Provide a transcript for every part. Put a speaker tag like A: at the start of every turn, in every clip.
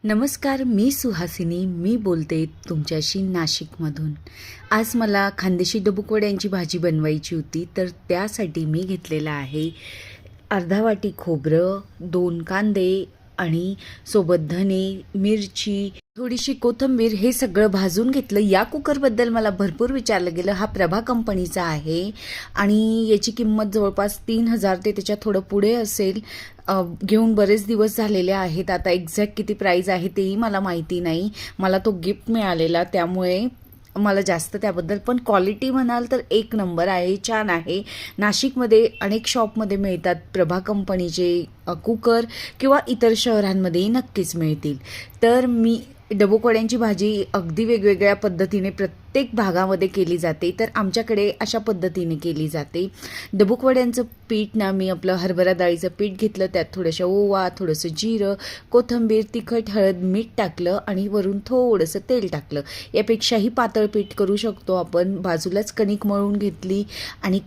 A: नमस्कार, मी सुहासिनी. मी बोलते तुमच्याशी नाशिकमधून. आज मला खानदेशी डबूकवड्यांची भाजी बनवायची होती, तर त्यासाठी मी घेतलेला आहे अर्धा वाटी खोबरं, 2 कांदे आणि सोबत धने, मिरची, थोडीशी कोथिंबीर हे सगळं भाजून घेतलं. या कुकरबद्दल मला भरपूर विचारलं गेलं. हा प्रभा कंपनीचा आहे आणि याची किंमत जवळपास 3,000 ते त्याच्या थोडं पुढे असेल. घेऊन बरेच दिवस झालेले आहेत. आता एक्झॅक्ट किती प्राईस आहे तेही मला माहिती नाही. मला तो गिफ्ट मिळालेला, त्यामुळे मला जास्त त्याबद्दल, पण क्वालिटी म्हणाल तर एक नंबर आहे, छान आहे. नाशिकमध्ये अनेक शॉपमध्ये मिळतात प्रभा कंपनीचे कुकर, किंवा इतर शहरांमध्येही नक्कीच मिळतील. तर मी डबूकवड्यांची भाजी अगदी वेगवेगळ्या पद्धतीने प्रत्येक भागामध्ये केली जाते, तर आमच्याकडे अशा पद्धतीने केली जाते. डबूकवड्यांचं पीठ ना, मी आपलं हरभरा डाळीचं पीठ घेतलं, त्यात थोडंसं ओवा, थोडंसं जिरं, कोथिंबीर, तिखट, हळद, मीठ टाकलं आणि वरून थोडंसं तेल टाकलं. यापेक्षाही पातळ पीठ करू शकतो आपण. बाजूलाच कणिक मळून घेतली आणि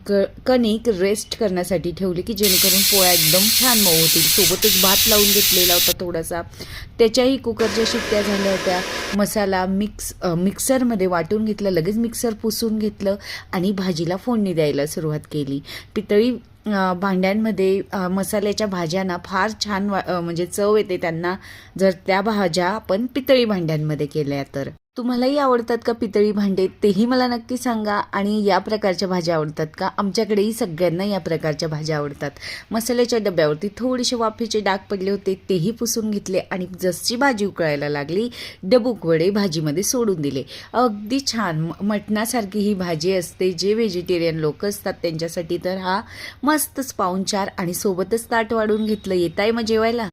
A: कणिक रेस्ट करण्यासाठी ठेवली, की जेणेकरून पोळ्या एकदम छान मऊ होतील. सोबतच भात लावून घेतलेला होता थोडासा, त्याच्याही कुकरच्या शिट्ट्या झाल्या होत्या. मसाला मिक्सरमध्ये वाटून घेतलं, लगेच मिक्सर पुसून घेतलं आणि भाजीला फोडणी द्यायला सुरुवात केली. पितळी भांड्यांमध्ये मसाल्याच्या भाज्या ना फार छान म्हणजे चव येते त्यांना, जर त्या भाज्या आपण पितळी भांड्यांमध्ये केल्या तर. तुम्हालाही आवडतात का पितळी भांडे, तेही मला नक्की सांगा. आणि या प्रकारच्या भाज्या आवडतात का? आमच्याकडेही सगळ्यांना या प्रकारच्या भाज्या आवडतात. मसाल्याच्या डब्यावरती थोडेसे वाफेचे डाग पडले होते, तेही पुसून घेतले आणि जशी भाजी उकळायला लागली, डबूकवडे भाजीमध्ये सोडून दिले. अगदी छान मटणासारखी ही भाजी असते. जे व्हेजिटेरियन लोक असतात त्यांच्यासाठी तर हा मस्तच पाहुणचार. आणि सोबतच ताट वाढून घेतलं. येताय मग जेवायला?